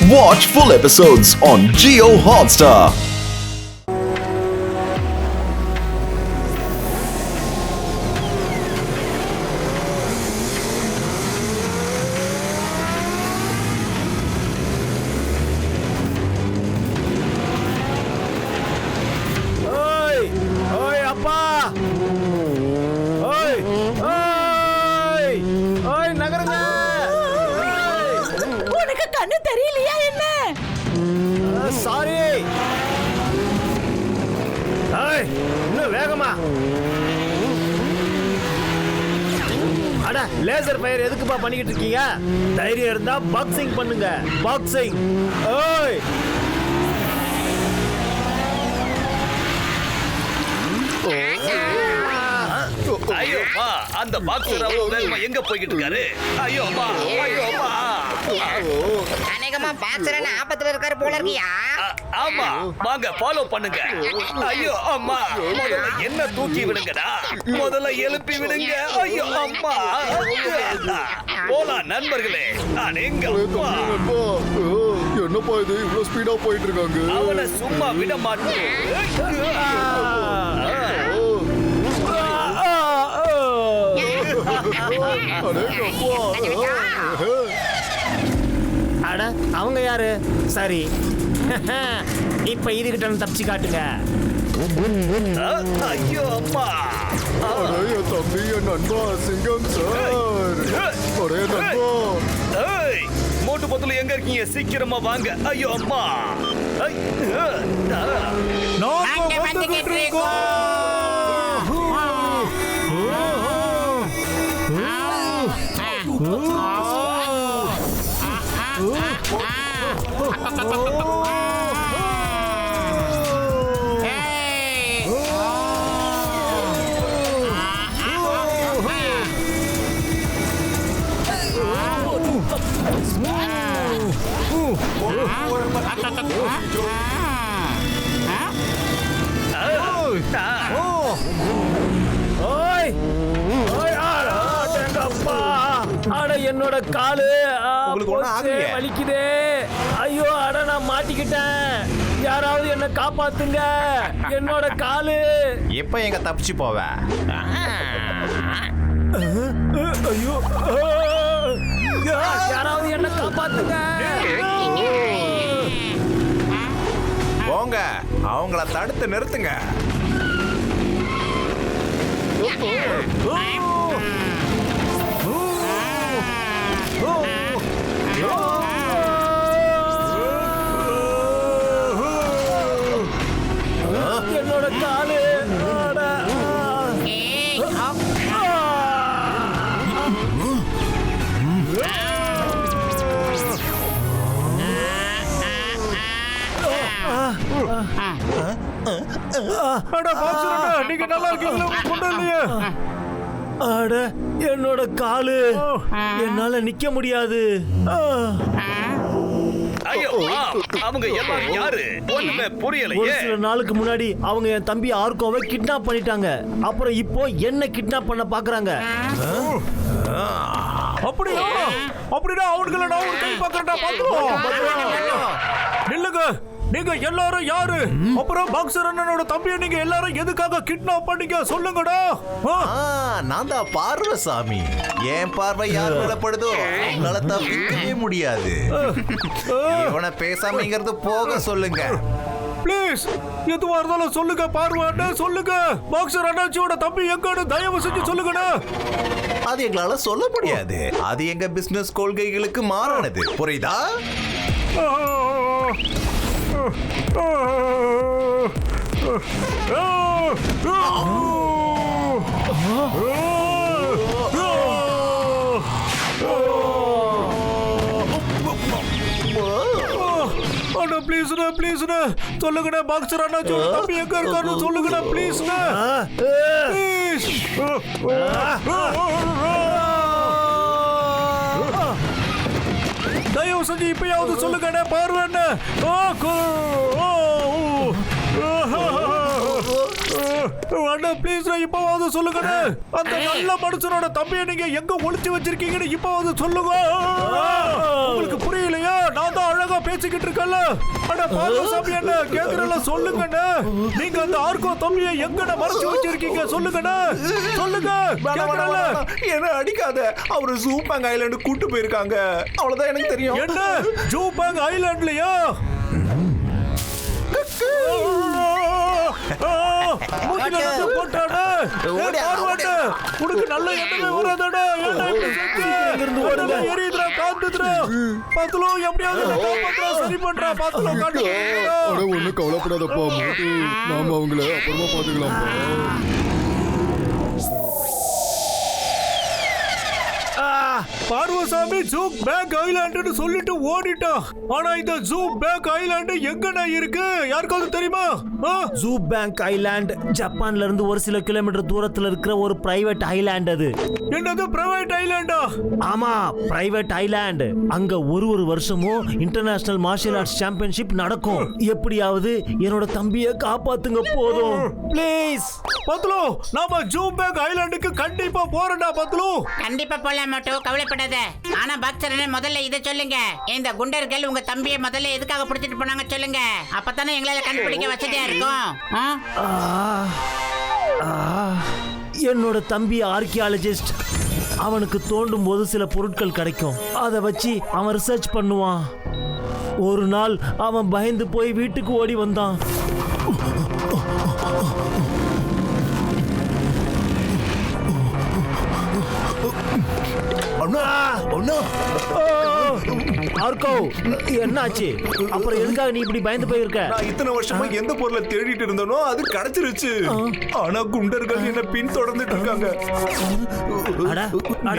Watch full episodes on Jio Hotstar. Laser fire எதுக்குப்பா பண்ணிக்கிட்டு இருக்கீங்க? தைரியம் இருந்தா பாக்ஸிங் பண்ணுங்க. பாக்ஸிங். ஓய் ஐயோ அம்மா, அந்த பாக்ஸர் அவ்வளவு வேகமா எங்க போய்கிட்டு இருக்காரு? ஐயோ அம்மா, ஐயோ அம்மா. அநேகமா பாக்ஸர் ஆபத்துல இருக்காரு போல இருக்கியா? ஆமா, வாங்க ஃபாலோ பண்ணுங்க. ஐயோ அம்மா, முதல்ல என்ன தூக்கி விடுங்கடா, முதல்ல எழுப்பி விடுங்க. ஐயோ அம்மா, போலாம் நண்பர்களே. என்னப்பா இது இவ்வளவு ஸ்பீடா போயிட்டு இருக்காங்க? அவனை சும்மா விட மாட்டோம். அட, அவங்க யாரு? சரி, இப்ப இதுகிட்ட தப்பிச்சு காட்டுங்க. ஐயோ அம்மா, என் தம்பி, என் நண்பா சிங்கம் சார். ஒரே நண்பா, மோட்டு பத்துல எங்க இருக்கீங்க? சீக்கிரமா வாங்க. ஐயோ அம்மா, என்னோட காலு வலிக்குதே. ஐயோ, அட நான் மாட்டிக்கிட்டேன். யாராவது என்ன காப்பாத்துங்க. என்னோட காலு. இப்ப எங்க தப்பிச்சு போவ? ஐயோ, யாராவது என்ன காப்பாத்துங்க. போங்க, அவங்கள தடுத்து நிறுத்துங்க. என்னோட காலு. நீங்க நல்லா இருக்கீங்களா? அட, என்னோட காலு. என்னால நிக்க முடியாது. ஐயோ, அவங்க எல்லாரும் யாரு? ஒண்ணுமே புரியலையே. ஒரு சில நாளுக்கு முன்னாடி அவங்க என் தம்பி ஆர்கோவை கிட்னாப் பண்ணிட்டாங்க. அப்புறம் இப்போ என்ன கிட்னாப் பண்ண பாக்குறாங்க. அப்படியா? அப்படின்னா அவங்கள நான் ஒரு கை பார்க்கறேன்டா. பாத்துறோம். நில்லுங்க. நீங்க எல்லாரும் யாரு? அப்புறம் பாக்ஸர் அண்ணனோட தம்பியை நீங்க எல்லாரும் எதுக்காக கிட்னாப் பண்ணீங்க? சொல்லுங்கடா. நான் தான் பார்வசாமி. என் பார்வை யார் மேலப்படுதோ உங்களால தப்பிக்கவே முடியாது. இவனை பேசாமங்கிறது போக சொல்லுங்க. ப்ளீஸ், எதுவா இருந்தாலும் சொல்லுங்க. பார்வை சொல்லுங்க. பாக்ஸர் அண்ணாச்சியோட தம்பி எங்கன்னு தயவு செஞ்சு சொல்லுங்கடா. அது எங்களால சொல்ல முடியாது. அது எங்க பிசினஸ் கொள்கைகளுக்கு மாறானது. புரியுதா? ப்ளீஸ்ண்ணா சொல்லுங்கண்ணா. பாக்ஸர் அண்ணாச்சியோட தம்பி எங்க இருக்காருன்னு சொல்லுங்கண்ணா. ப்ளீஸ்ண்ணா. தயவு செஞ்சு இப்பயாவது சொல்லுங்கண்ணா. பார்வண்ண அண்ணா ப்ளீஸ் இப்பவாவது சொல்லுங்க. அந்த நல்ல மனுஷனோட தம்பியை நீங்க எங்க ஒளிச்சு வச்சிருக்கீங்கன்னு இப்பவாவது சொல்லுங்க. உங்களுக்கு புரியலையா? நான் தான் அழகா பேசி பேசிக்கிட்டு இருக்கல. அட பாலோ சாமி என்ன கேக்குறல சொல்லுங்கண்ணே. நீங்க அந்த ஆர்கோ தம்பியை எங்கண்ணே மறைச்சு வச்சிருக்கீங்க சொல்லுங்கண்ணே. சொல்லுங்க கேக்குறல. என்ன அடிக்காத. அவரு ஜூபேங் ஐலாண்ட் கூட்டு போயிருக்காங்க. அவ்வளவுதான் எனக்கு தெரியும். என்ன ஜூபேங் ஐலாண்ட்லயா? உனக்கு நல்ல எண்ணமே வராதடா. இங்கிருந்து ஓடுங்க. எரியுதுடா காத்துதுடா. பத்துலோ எப்படியாவது காப்பாத்துறா சரி பண்றா. பத்துலோ காட்டு. அட ஒண்ணு கவலைப்படாதப்பா மோட்டு. நாம அவங்கள அப்புறமா பாத்துக்கலாம்ப்பா. பார்வசாமி ஜூக் பேக் ஐலாண்ட் சொல்லிட்டு ஓடிட்டான். ஆனா இந்த ஜூக் பேக் ஐலாண்ட் எங்கண்ணா இருக்கு யாருக்காவது தெரியுமா? ஜூ பேங்க் ஐலாண்ட் ஜப்பான்ல இருந்து ஒரு சில கிலோமீட்டர் தூரத்துல இருக்கிற ஒரு பிரைவேட் ஐலாண்ட். அது என்னது பிரைவேட் ஐலாண்டா? ஆமா பிரைவேட் ஐலாண்ட். அங்க ஒரு வருஷமும் இன்டர்நேஷனல் மார்ஷியல் ஆர்ட்ஸ் சாம்பியன்ஷிப் நடக்கும். எப்படியாவது என்னோட தம்பியை காப்பாத்துங்க போதும் ப்ளீஸ். பத்லு நாம ஜூ பேக் ஐலாண்டுக்கு கண்டிப்பா போறடா பத்லு. கண்டிப்பா போலாம் மட்டும் கவலைப்படாத. ஆனா பாக்ஸர் முதல்ல இதை சொல்லுங்க. இந்த குண்டர்கள் உங்க தம்பியை முதல்ல எதுக்காக பிடிச்சிட்டு போனாங்க சொல்லுங்க. அப்பதானே எங்களால கண்டுபிடிக்க வசதியா இருக்கும். என்னோட தம்பி ஆர்கியாலஜிஸ்ட். அவனுக்கு தோண்டும் போது சில பொருட்கள் கிடைக்கும். அதை வச்சு அவன் ரிசர்ச் பண்ணுவான். ஒரு நாள் அவன் பயந்து போய் வீட்டுக்கு ஓடி வந்தான். என்னாச்சு? அப்புறம் எதுக்காக நீ இப்படி பயந்து போயிருக்க? நான் இத்தனை வருஷமா எந்த பொருளை தேடிட்டு இருந்தனோ அது கிடைச்சிருச்சு. ஆனா குண்டர்கள் என்ன பின் தொடர்ந்துட்டு இருக்காங்க.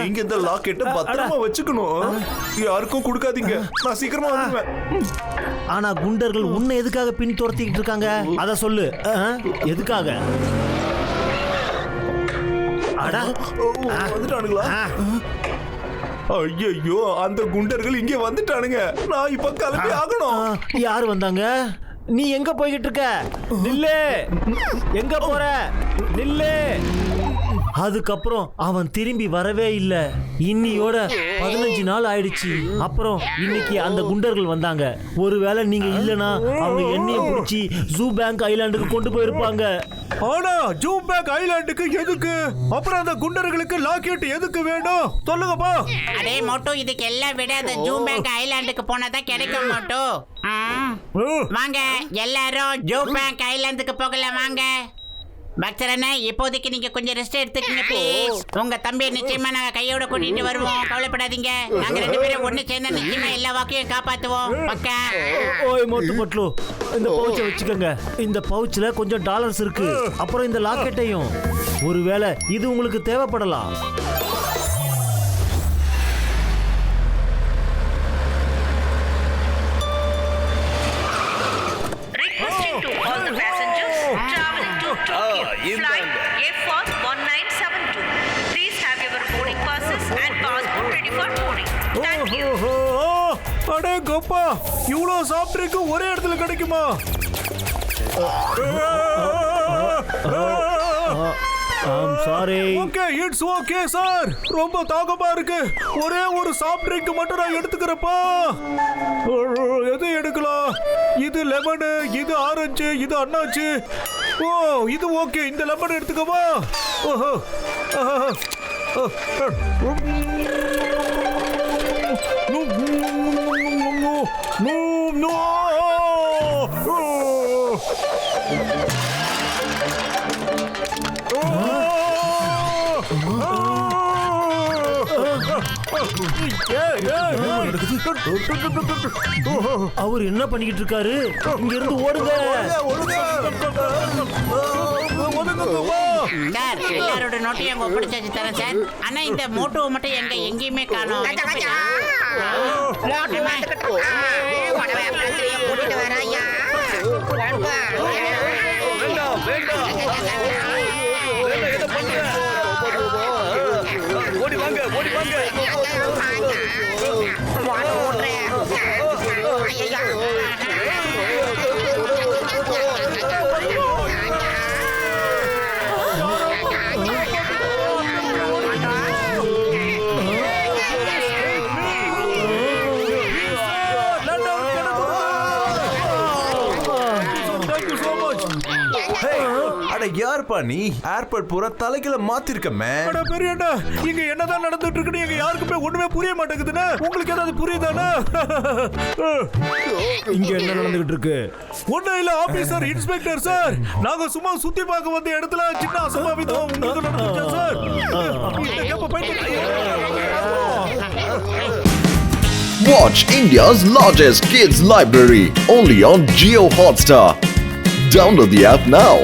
நீங்க இந்த லாக்கெட்டை பத்திரமா வச்சுக்கணும். யாருக்கும் கொடுக்காதீங்க. நான் சீக்கிரமா வந்துடுவேன். ஆனா குண்டர்கள் உன்னை எதுக்காக பின் துரத்திக்கிட்டு இருக்காங்க? அத சொல்லு. எதுக்காக? வந்துட்டானுங்களா? ஐயோ அந்த குண்டர்கள் இங்க வந்துட்டானுங்க. நான் இப்ப கிளம்பி ஆகணும். யாரு வந்தாங்க? நீ எங்க போய்கிட்டு இருக்க? நில்லு. எங்க போற? நில்லு. அதுக்கப்புறம் அவன் திரும்பி வரவே இல்ல. இன்னியோட 15 நாள் ஆயிடுச்சு. அப்புறம் இன்னைக்கு அந்த குண்டர்கள் வந்தாங்க. ஒருவேளை நீங்க இல்லனா அவங்க என்னைய பிடிச்சி ஜூ பேங்க் ஐலாண்டுக்கு கொண்டு போயிருப்பாங்க. ஆனா ஜூ பேங்க் ஐலாண்டுக்கு எதுக்கு? அப்புறம் அந்த குண்டர்களுக்கு லாக்கெட் எதுக்கு வேணும் சொல்லுங்கப்பா. அடே மோட்டோ, இதுக்கு எல்லாம் விட அந்த ஜூ பேங்க் ஐலாண்டுக்கு போனதான் கிடைக்கும் மோட்டோ. வாங்க எல்லாரும் ஜூ பேங்க் ஐலாண்டுக்கு போகலாம் வாங்க. பக்தரண்ணே இப்போதைக்கு நீங்க கொஞ்சம் ரெஸ்ட் எடுத்துக்கங்க ப்ளீஸ். உங்க தம்பியை நிச்சயமா நாங்க கையோட கூட்டிட்டு வருவோம். கவலைப்படாதீங்க. நாங்க 2 பேரும் ஒண்ணு சேர்ந்து நிச்சயமா எல்லா வாக்கையும் காப்பாத்துவோம். பக்கா. ஓய் மோட்டு பட்லு, இந்த பவுச்சை வச்சுக்கோங்க. இந்த பவுச்ல கொஞ்சம் டாலர்ஸ் இருக்கு. அப்புறம் இந்த லாக்கெட்டையும். ஒருவேளை இது உங்களுக்கு தேவைப்படலாம். Flight Air 1972. Please have your boarding passes and passport ready for boarding. Thank you. அடே கோப்பா, இவ்ளோ சாஃப்ட் ட்ரிங்க் ஒரே இடத்துல கிடைக்குமா? Sorry. Okay it's okay sir. ரொம்ப தாகமா இருக்கு. ஒரே ஒரு சாஃப்ட் ட்ரிங்க் மட்டும் நான் எடுத்துக்கிறப்பா. எது எடுக்கலாம்? இது லெமன், இது ஆரஞ்சு, இது அன்னாச்சு. ஓ இது ஓகே. இந்த லெமன் எடுத்துக்கவா? ஓஹோ அவர் என்ன பண்ணிக்கிட்டு இருக்காரு? இங்க இருந்து ஓடுங்க. சார் எல்லாரோட நோட்டையும் உங்க பிடிச்சாச்சு தரேன் சார். ஆனா இந்த மோட்டோவை மட்டும் எங்கேயுமே காணோம். ஓடி வாங்க ஓடி வாங்க. யாருப்பா நீ? ஏர்போர்ட் பூரா தலைகளை மாத்திருக்க மேன். அட பெரியண்ணா, இங்க என்னதான் நடந்துட்டு இருக்குன்னு எங்க யாருக்குமே ஒண்ணுமே புரிய மாட்டேங்குதுண்ணே. உங்களுக்கு ஏதாவது புரியுதாண்ணா? இங்க என்ன நடந்துகிட்டு இருக்கு? ஒண்ணும் இல்ல ஆபீசர், இன்ஸ்பெக்டர் சார். நாங்க சும்மா சுத்தி பார்க்க வந்த இடத்துல சின்ன அசம்பாவிதம் உங்களுக்கு நடந்துச்சா சார்? இந்த கேப்ப பயன்படுத்தி Watch India's largest kids library only on Jio Hotstar. Download the app now.